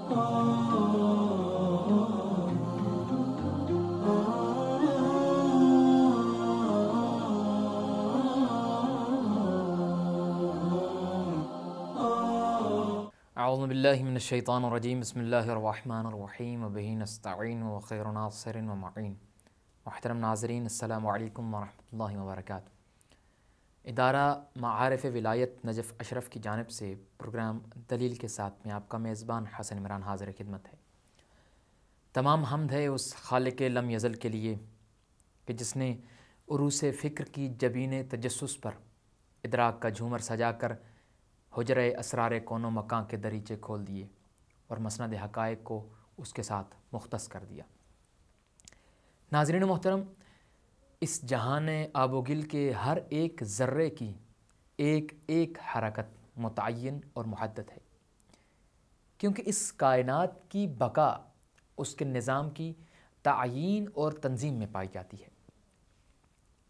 اعوذ باللہ من الشیطان الرجیم بسم اللہ الرحمن الرحیم وبہ نستعین وخیر ناصر ومعین. محترم ناظرین السلام علیکم ورحمۃ اللہ وبرکاتہ. ادارہ معارف ولایت نجف اشرف کی جانب سے پروگرام دلیل کے ساتھ میں آپ کا میزبان حسن عمران حاضر خدمت ہے. تمام حمد ہے اس خالق لم یزل کے لیے کہ جس نے عروس فکر کی جبین تجسس پر ادراک کا جھومر سجا کر حجرہ اسرار کون و مکان کے دریچے کھول دیے اور مسند حقائق کو اس کے ساتھ مختص کر دیا. ناظرین محترم، اس جہان آب و گل کے ہر ایک ذرے کی ایک ایک حرکت متعین اور محدد ہے، کیونکہ اس کائنات کی بقا اس کے نظام کی تعیین اور تنظیم میں پائی جاتی ہے.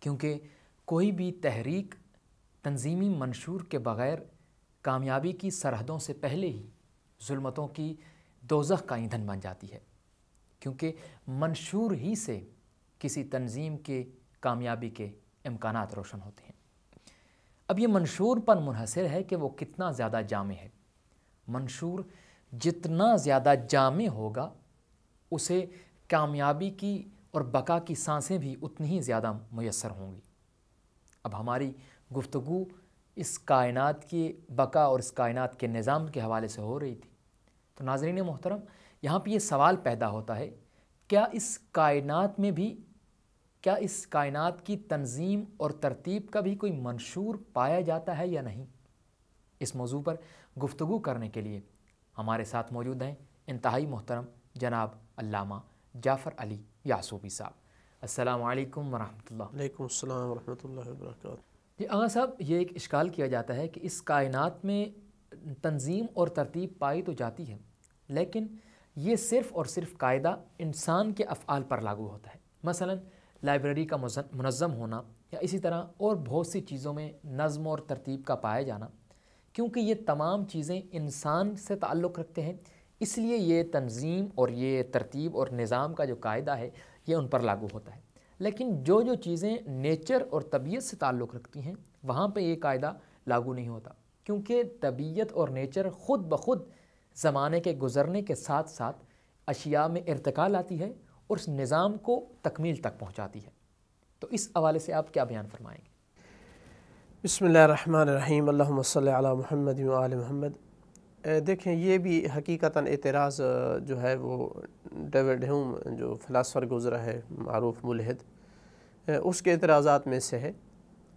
کیونکہ کوئی بھی تحریک تنظیمی منشور کے بغیر کامیابی کی سرحدوں سے پہلے ہی ظلمتوں کی دوزخ کا ایندھن بن جاتی ہے، کیونکہ منشور ہی سے کسی تنظیم کے کامیابی کے امکانات روشن ہوتے ہیں. اب یہ منشور پر منحصر ہے کہ وہ کتنا زیادہ جامع ہے. منشور جتنا زیادہ جامع ہوگا اسے کامیابی کی اور بقا کی سانسیں بھی اتنی ہی زیادہ میسر ہوں گی. اب ہماری گفتگو اس کائنات کی بقا اور اس کائنات کے نظام کے حوالے سے ہو رہی تھی. تو ناظرین محترم، یہاں پہ یہ سوال پیدا ہوتا ہے، کیا اس کائنات کی تنظیم اور ترتیب کا بھی کوئی منشور پایا جاتا ہے یا نہیں؟ اس موضوع پر گفتگو کرنے کے لیے ہمارے ساتھ موجود ہیں انتہائی محترم جناب علامہ جعفر علی یعصوبی صاحب. السلام علیکم ورحمۃ اللہ. وعلیکم السلام ورحمۃ اللہ وبرکاتہ. جی آغا صاحب، یہ ایک اشکال کیا جاتا ہے کہ اس کائنات میں تنظیم اور ترتیب پائی تو جاتی ہے، لیکن یہ صرف اور صرف قاعدہ انسان کے افعال پر لاگو ہوتا ہے. مثلا لائبریری کا منظم ہونا یا اسی طرح اور بہت سی چیزوں میں نظم اور ترتیب کا پایا جانا، کیونکہ یہ تمام چیزیں انسان سے تعلق رکھتے ہیں، اس لیے یہ تنظیم اور یہ ترتیب اور نظام کا جو قاعدہ ہے یہ ان پر لاگو ہوتا ہے. لیکن جو چیزیں نیچر اور طبیعت سے تعلق رکھتی ہیں وہاں پہ یہ قاعدہ لاگو نہیں ہوتا، کیونکہ طبیعت اور نیچر خود بخود زمانے کے گزرنے کے ساتھ ساتھ اشیاء میں ارتقا لاتی ہے اور اس نظام کو تکمیل تک پہنچاتی ہے. تو اس حوالے سے آپ کیا بیان فرمائیں گے؟ بسم اللہ الرحمن الرحیم. اللہم صلی علی محمد و آل محمد. دیکھیں، یہ بھی حقیقتاً اعتراض جو ہے وہ ڈیوڈ ہیوم جو فلاسفر گزرا ہے، معروف ملحد، اس کے اعتراضات میں سے ہے.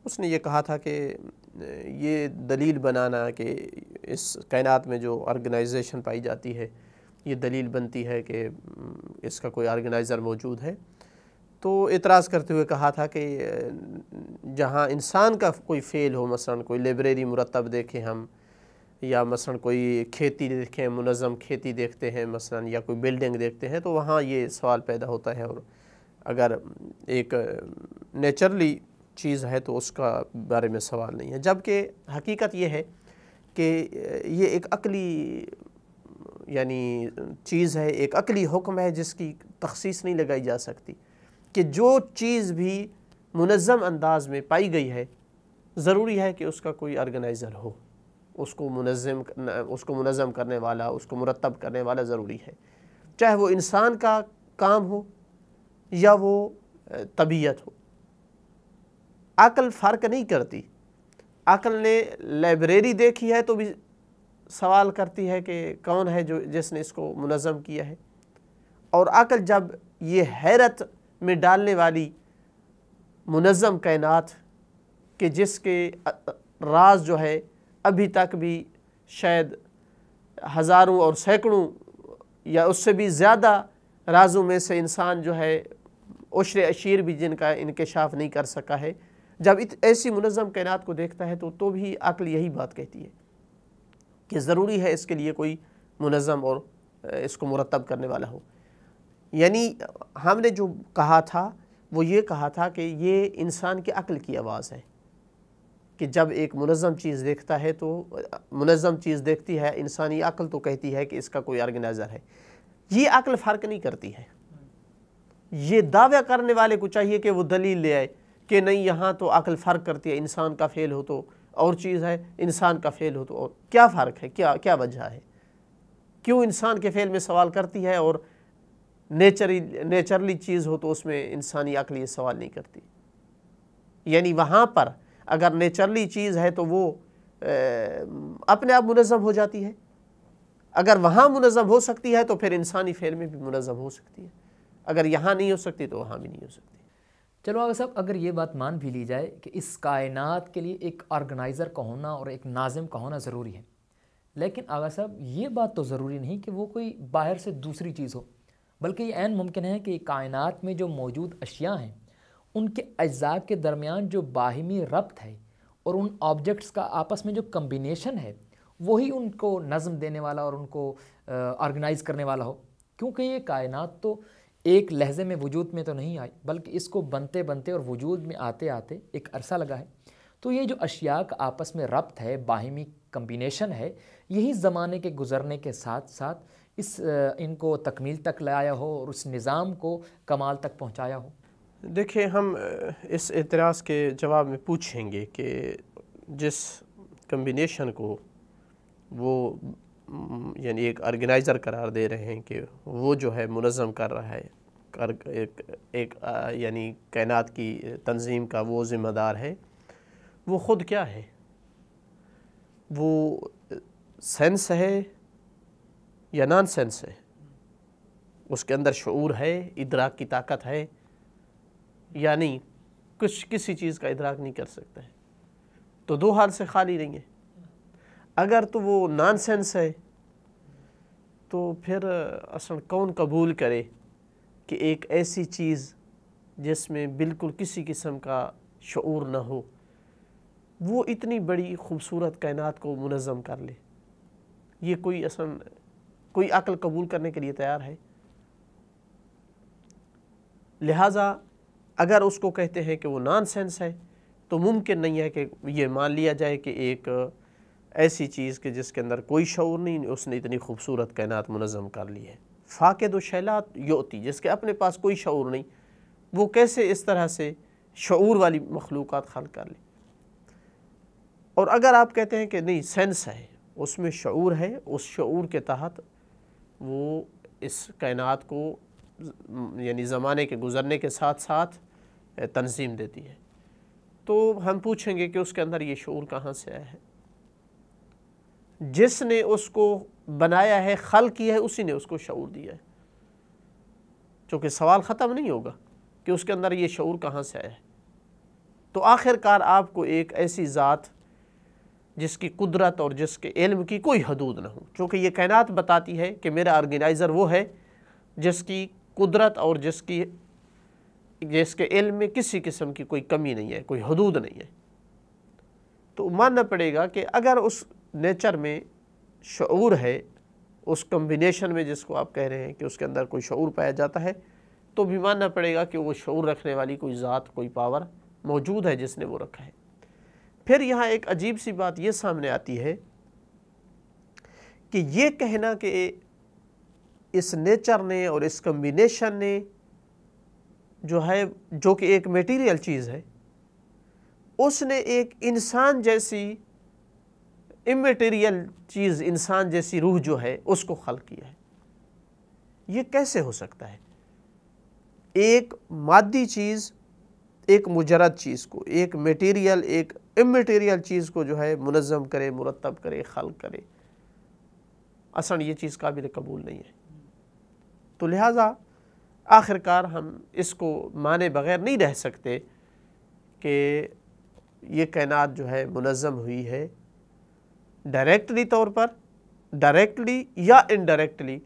اس نے یہ کہا تھا کہ یہ دلیل بنانا کہ اس کائنات میں جو آرگنائزیشن پائی جاتی ہے یہ دلیل بنتی ہے کہ اس کا کوئی آرگنائزر موجود ہے. تو اعتراض کرتے ہوئے کہا تھا کہ جہاں انسان کا کوئی فعل ہو، مثلا کوئی لائبریری مرتب دیکھیں ہم، یا مثلا کوئی کھیتی دیکھیں، منظم کھیتی دیکھتے ہیں مثلا، یا کوئی بلڈنگ دیکھتے ہیں، تو وہاں یہ سوال پیدا ہوتا ہے. اور اگر ایک نیچرلی چیز ہے تو اس کا بارے میں سوال نہیں ہے. جبکہ حقیقت یہ ہے کہ یہ ایک عقلی یعنی چیز ہے، ایک عقلی حکم ہے جس کی تخصیص نہیں لگائی جا سکتی، کہ جو چیز بھی منظم انداز میں پائی گئی ہے ضروری ہے کہ اس کا کوئی آرگنائزر ہو، اس کو منظم کرنے والا، اس کو مرتب کرنے والا ضروری ہے، چاہے وہ انسان کا کام ہو یا وہ طبیعت ہو. عقل فرق نہیں کرتی. عقل نے لائبریری دیکھی ہے تو بھی سوال کرتی ہے کہ کون ہے جس نے اس کو منظم کیا ہے. اور عقل جب یہ حیرت میں ڈالنے والی منظم کائنات کہ جس کے راز جو ہے ابھی تک بھی شاید ہزاروں اور سینکڑوں یا اس سے بھی زیادہ رازوں میں سے انسان جو ہے عشر اشیر بھی جن کا انکشاف نہیں کر سکا ہے، جب ایسی منظم کائنات کو دیکھتا ہے تو بھی عقل یہی بات کہتی ہے کہ ضروری ہے اس کے لیے کوئی منظم اور اس کو مرتب کرنے والا ہو. یعنی ہم نے جو کہا تھا وہ یہ کہا تھا کہ یہ انسان کی عقل کی آواز ہے، کہ جب ایک منظم چیز دیکھتا ہے تو منظم چیز دیکھتی ہے، انسانی عقل تو کہتی ہے کہ اس کا کوئی آرگنائزر ہے. یہ عقل فرق نہیں کرتی ہے. یہ دعویٰ کرنے والے کو چاہیے کہ وہ دلیل لے آئے کہ نہیں یہاں تو عقل فرق کرتی ہے، انسان کا فعل ہو تو اور چیز ہے، انسان کا فعل ہو تو اور. کیا فرق ہے؟ کیا وجہ ہے؟ کیوں انسان کے فعل میں سوال کرتی ہے اور نیچرلی چیز ہو تو اس میں انسانی عقل یہ سوال نہیں کرتی؟ یعنی وہاں پر اگر نیچرلی چیز ہے تو وہ اپنے آپ منظم ہو جاتی ہے. اگر وہاں منظم ہو سکتی ہے تو پھر انسانی فعل میں بھی منظم ہو سکتی ہے. اگر یہاں نہیں ہو سکتی تو وہاں بھی نہیں ہو سکتی. چلو آغا صاحب، اگر یہ بات مان بھی لی جائے کہ اس کائنات کے لیے ایک آرگنائزر کا ہونا اور ایک ناظم کا ہونا ضروری ہے، لیکن آغا صاحب یہ بات تو ضروری نہیں کہ وہ کوئی باہر سے دوسری چیز ہو، بلکہ یہ عین ممکن ہے کہ کائنات میں جو موجود اشیاء ہیں ان کے اجزاء کے درمیان جو باہمی ربط ہے اور ان آبجیکٹس کا آپس میں جو کمبینیشن ہے وہی ان کو نظم دینے والا اور ان کو آرگنائز کرنے والا ہو. کیونکہ یہ کائنات تو ایک لحظے میں وجود میں تو نہیں آئی، بلکہ اس کو بنتے بنتے اور وجود میں آتے آتے ایک عرصہ لگا ہے. تو یہ جو اشیاء کا آپس میں ربط ہے، باہمی کمبینیشن ہے، یہی زمانے کے گزرنے کے ساتھ ساتھ ان کو تکمیل تک لایا ہو اور اس نظام کو کمال تک پہنچایا ہو. دیکھیں، ہم اس اعتراض کے جواب میں پوچھیں گے کہ جس کمبینیشن کو وہ یعنی ایک آرگنائزر قرار دے رہے ہیں کہ وہ جو ہے منظم کر رہا ہے، ایک یعنی کائنات کی تنظیم کا وہ ذمہ دار ہے، وہ خود کیا ہے؟ وہ سینس ہے یا نان سینس ہے؟ اس کے اندر شعور ہے، ادراک کی طاقت ہے یا نہیں؟ کسی چیز کا ادراک نہیں کر سکتا ہے تو دو حال سے خالی نہیں ہے. اگر تو وہ نان سینس ہے تو پھر اصل کون قبول کرے کہ ایک ایسی چیز جس میں بالکل کسی قسم کا شعور نہ ہو وہ اتنی بڑی خوبصورت کائنات کو منظم کر لے؟ یہ کوئی عقل قبول کرنے کے لیے تیار ہے؟ لہٰذا اگر اس کو کہتے ہیں کہ وہ نان سینس ہے تو ممکن نہیں ہے کہ یہ مان لیا جائے کہ ایک ایسی چیز کہ جس کے اندر کوئی شعور نہیں، اس نے اتنی خوبصورت کائنات منظم کر لی ہے. فاقد و شیلات یؤتی، جس کے اپنے پاس کوئی شعور نہیں، وہ کیسے اس طرح سے شعور والی مخلوقات خلق کر لی؟ اور اگر آپ کہتے ہیں کہ نہیں سینس ہے، اس میں شعور ہے، اس شعور کے تحت وہ اس کائنات کو یعنی زمانے کے گزرنے کے ساتھ ساتھ تنظیم دیتی ہے، تو ہم پوچھیں گے کہ اس کے اندر یہ شعور کہاں سے آیا ہے؟ جس نے اس کو بنایا ہے، خلق کیا ہے، اسی نے اس کو شعور دیا ہے. چونکہ سوال ختم نہیں ہوگا کہ اس کے اندر یہ شعور کہاں سے آیا ہے. تو آخر کار آپ کو ایک ایسی ذات جس کی قدرت اور جس کے علم کی کوئی حدود نہ ہو، چونکہ یہ کائنات بتاتی ہے کہ میرا آرگنائزر وہ ہے جس کی قدرت اور جس کے علم میں کسی قسم کی کوئی کمی نہیں ہے، کوئی حدود نہیں ہے. تو ماننا پڑے گا کہ اگر اس نیچر میں شعور ہے، اس کمبینیشن میں جس کو آپ کہہ رہے ہیں کہ اس کے اندر کوئی شعور پایا جاتا ہے، تو بھی ماننا پڑے گا کہ وہ شعور رکھنے والی کوئی ذات، کوئی پاور موجود ہے جس نے وہ رکھا ہے. پھر یہاں ایک عجیب سی بات یہ سامنے آتی ہے کہ یہ کہنا کہ اس نیچر نے اور اس کمبینیشن نے جو کہ ایک میٹیریل چیز ہے، اس نے ایک انسان جیسی امیٹیریل چیز، انسان جیسی روح جو ہے اس کو خلق کیا ہے. یہ کیسے ہو سکتا ہے؟ ایک مادی چیز، ایک مجرد چیز کو، ایک میٹیریل، ایک امیٹیریل چیز کو جو ہے منظم کرے، مرتب کرے، خلق کرے، اصلا یہ چیز قابل قبول نہیں ہے. تو لہٰذا آخر کار ہم اس کو مانے بغیر نہیں رہ سکتے کہ یہ کائنات جو ہے منظم ہوئی ہے ڈائریکٹلی طور پر، ڈائریکٹلی یا انڈائریکٹلی،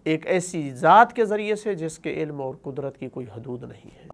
ایک ایسی ذات کے ذریعے سے جس کے علم اور قدرت کی کوئی حدود نہیں ہے.